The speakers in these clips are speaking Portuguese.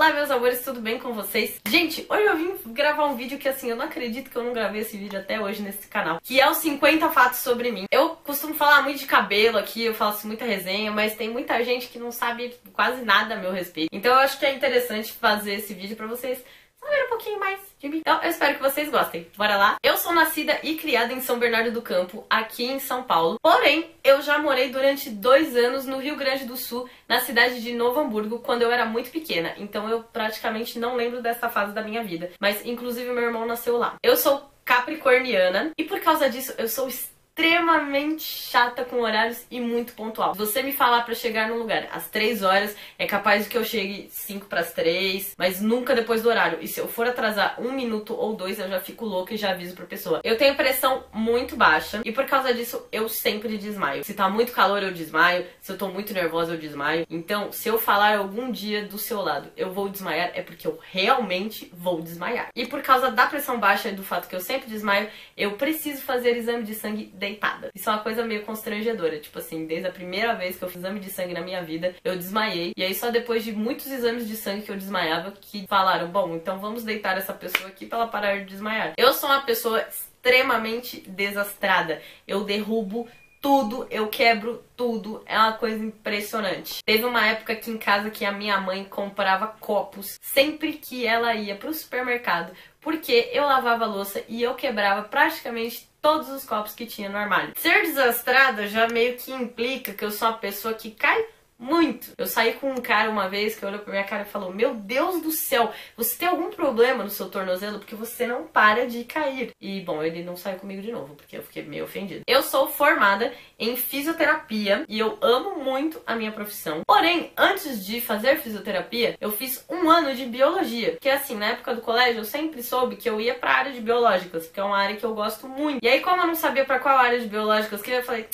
Olá, meus amores, tudo bem com vocês? Gente, hoje eu vim gravar um vídeo que, assim, eu não acredito que eu não gravei esse vídeo até hoje nesse canal, que é os 50 fatos sobre mim. Eu costumo falar muito de cabelo aqui, eu faço muita resenha, mas tem muita gente que não sabe quase nada a meu respeito. Então eu acho que é interessante fazer esse vídeo pra vocês saber um pouquinho mais de mim. Então eu espero que vocês gostem. Bora lá? Eu sou nascida e criada em São Bernardo do Campo, aqui em São Paulo. Porém, eu já morei durante 2 anos no Rio Grande do Sul, na cidade de Novo Hamburgo, quando eu era muito pequena. Então eu praticamente não lembro dessa fase da minha vida. Mas inclusive meu irmão nasceu lá. Eu sou capricorniana e por causa disso eu sou extremamente chata com horários e muito pontual. Se você me falar pra chegar no lugar às 3 horas, é capaz de que eu chegue 5 para as 3, mas nunca depois do horário. E se eu for atrasar 1 minuto ou 2, eu já fico louca e já aviso pra pessoa. Eu tenho pressão muito baixa e por causa disso eu sempre desmaio. Se tá muito calor eu desmaio, se eu tô muito nervosa eu desmaio. Então, se eu falar algum dia do seu lado eu vou desmaiar, é porque eu realmente vou desmaiar. E por causa da pressão baixa e do fato que eu sempre desmaio, eu preciso fazer exame de sangue deitada. Isso é uma coisa meio constrangedora, tipo assim, desde a primeira vez que eu fiz exame de sangue na minha vida, eu desmaiei, e aí só depois de muitos exames de sangue que eu desmaiava, que falaram, bom, então vamos deitar essa pessoa aqui pra ela parar de desmaiar. Eu sou uma pessoa extremamente desastrada, eu derrubo tudo, eu quebro tudo, é uma coisa impressionante. Teve uma época aqui em casa que a minha mãe comprava copos sempre que ela ia pro supermercado, porque eu lavava a louça e eu quebrava praticamente todos os copos que tinha no armário. Ser desastrada já meio que implica que eu sou uma pessoa que cai muito. Eu saí com um cara uma vez que olhou pra minha cara e falou, meu Deus do céu, você tem algum problema no seu tornozelo porque você não para de cair. E bom, ele não saiu comigo de novo porque eu fiquei meio ofendida. Eu sou formada em fisioterapia e eu amo muito a minha profissão. Porém, antes de fazer fisioterapia, eu fiz 1 ano de biologia. Que assim, na época do colégio eu sempre soube que eu ia pra área de biológicas, porque é uma área que eu gosto muito. E aí, como eu não sabia pra qual área de biológicas que eu falei,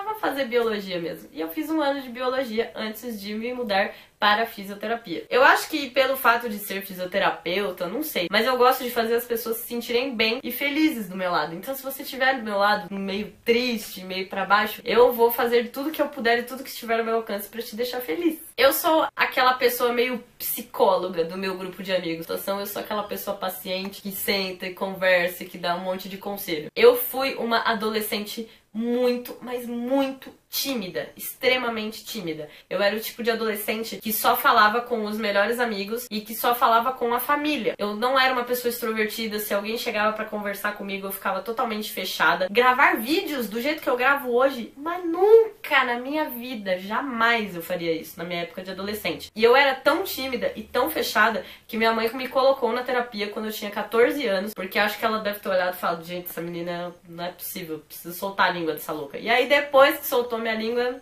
vou fazer biologia mesmo. E eu fiz 1 ano de biologia antes de me mudar para a fisioterapia. Eu acho que pelo fato de ser fisioterapeuta, não sei, mas eu gosto de fazer as pessoas se sentirem bem e felizes do meu lado. Então se você estiver do meu lado, meio triste, meio pra baixo, eu vou fazer tudo que eu puder e tudo que estiver ao meu alcance pra te deixar feliz. Eu sou aquela pessoa meio psicóloga do meu grupo de amigos. Eu sou aquela pessoa paciente que senta e conversa e que dá um monte de conselho. Eu fui uma adolescente muito, mas muito tímida, extremamente tímida. Eu era o tipo de adolescente que só falava com os melhores amigos e que só falava com a família. Eu não era uma pessoa extrovertida, se alguém chegava pra conversar comigo eu ficava totalmente fechada. Gravar vídeos do jeito que eu gravo hoje, mas nunca na minha vida, jamais eu faria isso na minha época de adolescente. E eu era tão tímida e tão fechada que minha mãe me colocou na terapia quando eu tinha 14 anos, porque acho que ela deve ter olhado e falado, gente, essa menina não é possível, preciso soltar a língua dessa louca. E aí depois que soltou minha língua,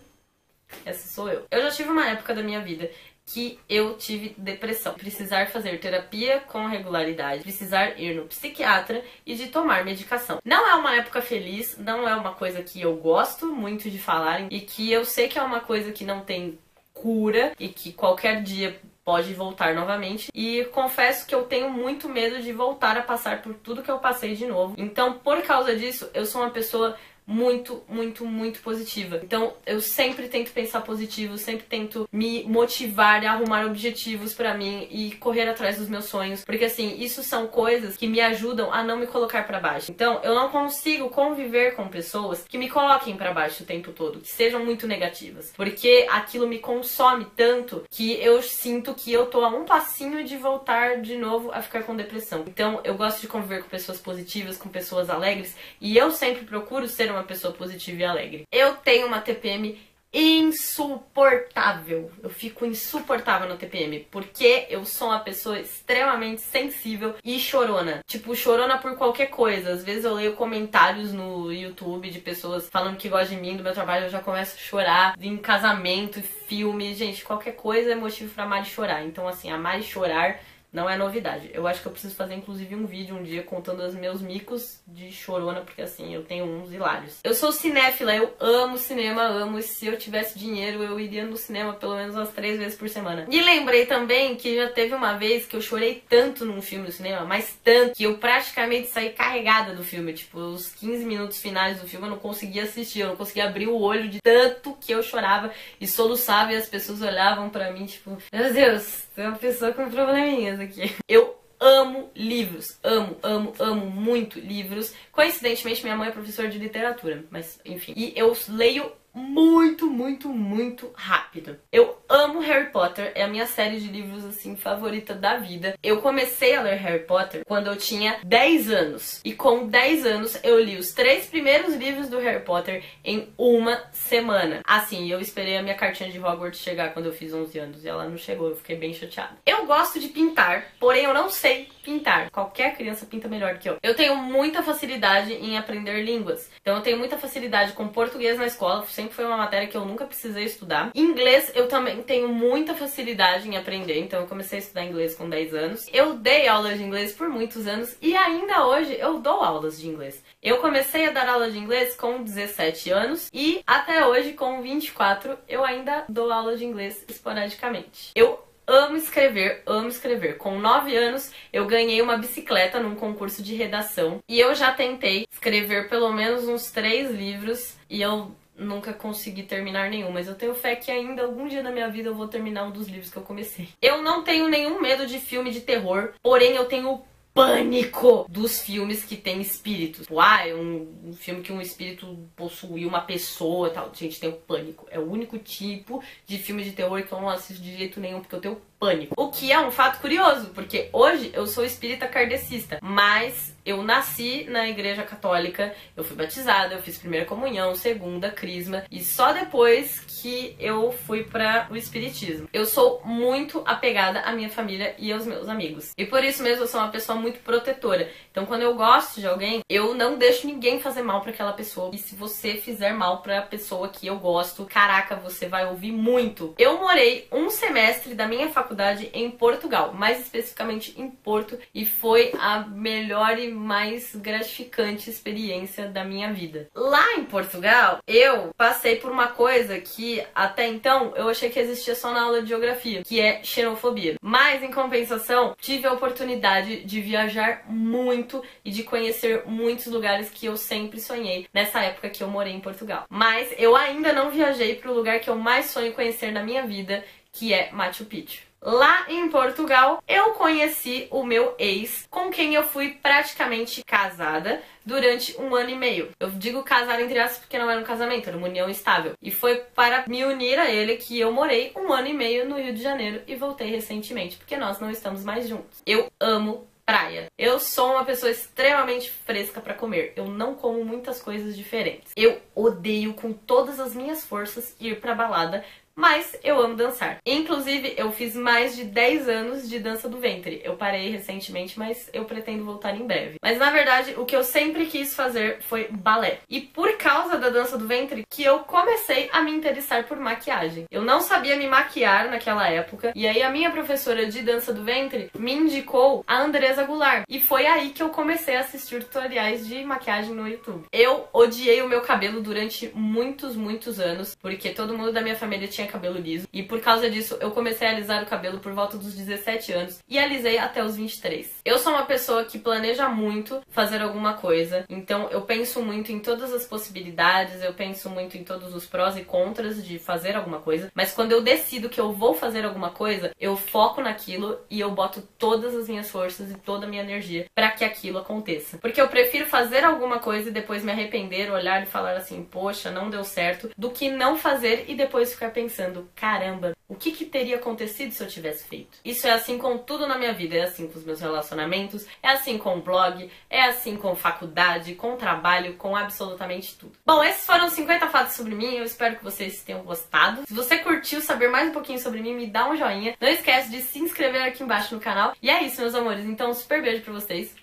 essa sou eu. Eu já tive uma época da minha vida que eu tive depressão. Precisar fazer terapia com regularidade, precisar ir no psiquiatra e de tomar medicação. Não é uma época feliz, não é uma coisa que eu gosto muito de falar e que eu sei que é uma coisa que não tem cura e que qualquer dia pode voltar novamente. E confesso que eu tenho muito medo de voltar a passar por tudo que eu passei de novo. Então, por causa disso, eu sou uma pessoa muito, muito, muito positiva. Então eu sempre tento pensar positivo, sempre tento me motivar e arrumar objetivos pra mim e correr atrás dos meus sonhos, porque assim, isso são coisas que me ajudam a não me colocar pra baixo. Então eu não consigo conviver com pessoas que me coloquem pra baixo o tempo todo, que sejam muito negativas, porque aquilo me consome tanto que eu sinto que eu tô a um passinho de voltar de novo a ficar com depressão. Então eu gosto de conviver com pessoas positivas, com pessoas alegres, e eu sempre procuro ser uma pessoa positiva e alegre. Eu tenho uma TPM insuportável. Eu fico insuportável na TPM, porque eu sou uma pessoa extremamente sensível e chorona. Tipo, chorona por qualquer coisa. Às vezes eu leio comentários no YouTube de pessoas falando que gostam de mim, do meu trabalho, eu já começo a chorar. Em casamento, filme, gente, qualquer coisa é motivo pra amar e chorar. Então, assim, amar e chorar não é novidade. Eu acho que eu preciso fazer, inclusive, um vídeo um dia contando os meus micos de chorona, porque, assim, eu tenho uns hilários. Eu sou cinéfila, eu amo cinema, amo. E se eu tivesse dinheiro, eu iria no cinema pelo menos umas 3 vezes por semana. E lembrei também que já teve uma vez que eu chorei tanto num filme no cinema, mas tanto, que eu praticamente saí carregada do filme. Tipo, os 15 minutos finais do filme eu não conseguia assistir, eu não conseguia abrir o olho de tanto que eu chorava e soluçava, e as pessoas olhavam pra mim, tipo, meu Deus, Tem uma pessoa com probleminhas aqui. Eu amo livros, amo muito livros. Coincidentemente, minha mãe é professora de literatura, mas enfim. E eu leio muito rápido. Eu amo Harry Potter, é a minha série de livros, assim, favorita da vida. Eu comecei a ler Harry Potter quando eu tinha 10 anos. E com 10 anos eu li os 3 primeiros livros do Harry Potter em uma semana. Assim, eu esperei a minha cartinha de Hogwarts chegar quando eu fiz 11 anos e ela não chegou, eu fiquei bem chateada. Eu gosto de pintar, porém eu não sei pintar. Qualquer criança pinta melhor do que eu. Eu tenho muita facilidade em aprender línguas. Então eu tenho muita facilidade com português na escola, sempre foi uma matéria que eu nunca precisei estudar. Inglês eu também tenho muita facilidade em aprender, então eu comecei a estudar inglês com 10 anos. Eu dei aulas de inglês por muitos anos e ainda hoje eu dou aulas de inglês. Eu comecei a dar aula de inglês com 17 anos e até hoje, com 24, eu ainda dou aula de inglês esporadicamente. Eu amo escrever, amo escrever. Com 9 anos, eu ganhei uma bicicleta num concurso de redação. E eu já tentei escrever pelo menos uns 3 livros e eu nunca consegui terminar nenhum. Mas eu tenho fé que ainda algum dia da minha vida eu vou terminar um dos livros que eu comecei. Eu não tenho nenhum medo de filme de terror, porém eu tenho pânico dos filmes que tem espíritos. Tipo, um filme que um espírito possuiu uma pessoa e tal. Gente, tenho pânico. É o único tipo de filme de terror que eu não assisto de jeito nenhum, porque eu tenho pânico. O que é um fato curioso, porque hoje eu sou espírita kardecista, mas eu nasci na igreja católica, eu fui batizada, eu fiz primeira comunhão, segunda, crisma, e só depois que eu fui para o espiritismo. Eu sou muito apegada à minha família e aos meus amigos. E por isso mesmo eu sou uma pessoa muito protetora. Então quando eu gosto de alguém, eu não deixo ninguém fazer mal para aquela pessoa. E se você fizer mal para a pessoa que eu gosto, caraca, você vai ouvir muito. Eu morei um semestre da minha faculdade em Portugal, mais especificamente em Porto, e foi a melhor e mais gratificante experiência da minha vida. Lá em Portugal, eu passei por uma coisa que até então eu achei que existia só na aula de geografia, que é xenofobia. Mas, em compensação, tive a oportunidade de viajar muito e de conhecer muitos lugares que eu sempre sonhei nessa época que eu morei em Portugal. Mas eu ainda não viajei para o lugar que eu mais sonho conhecer na minha vida, que é Machu Picchu. Lá em Portugal, eu conheci o meu ex, com quem eu fui praticamente casada durante 1 ano e meio. Eu digo casar entre aspas porque não era um casamento, era uma união estável. E foi para me unir a ele que eu morei 1 ano e meio no Rio de Janeiro e voltei recentemente, porque nós não estamos mais juntos. Eu amo praia. Eu sou uma pessoa extremamente fresca pra comer. Eu não como muitas coisas diferentes. Eu odeio com todas as minhas forças ir pra balada, mas eu amo dançar. Inclusive, eu fiz mais de 10 anos de dança do ventre. Eu parei recentemente, mas eu pretendo voltar em breve. Mas, na verdade, o que eu sempre quis fazer foi balé. E por causa da dança do ventre que eu comecei a me interessar por maquiagem. Eu não sabia me maquiar naquela época. E aí a minha professora de dança do ventre me indicou a Andresa Goulart. E foi aí que eu comecei a assistir tutoriais de maquiagem no YouTube. Eu odiei o meu cabelo durante muitos anos, porque todo mundo da minha família tinha cabelo liso, e por causa disso eu comecei a alisar o cabelo por volta dos 17 anos e alisei até os 23. Eu sou uma pessoa que planeja muito fazer alguma coisa, então eu penso muito em todas as possibilidades, eu penso muito em todos os prós e contras de fazer alguma coisa, mas quando eu decido que eu vou fazer alguma coisa, eu foco naquilo e eu boto todas as minhas forças e toda a minha energia para que aquilo aconteça. Porque eu prefiro fazer alguma coisa e depois me arrepender, olhar e falar assim, poxa, não deu certo, do que não fazer e depois ficar pensando, caramba, o que teria acontecido se eu tivesse feito? Isso é assim com tudo na minha vida, é assim com os meus relacionamentos, é assim com o blog, é assim com faculdade, com trabalho, com absolutamente tudo. Bom, esses foram 50 fatos sobre mim, eu espero que vocês tenham gostado. Se você curtiu saber mais um pouquinho sobre mim, me dá um joinha. Não esquece de se inscrever aqui embaixo no canal. E é isso, meus amores, então um super beijo pra vocês.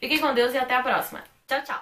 Fiquem com Deus e até a próxima. Tchau, tchau!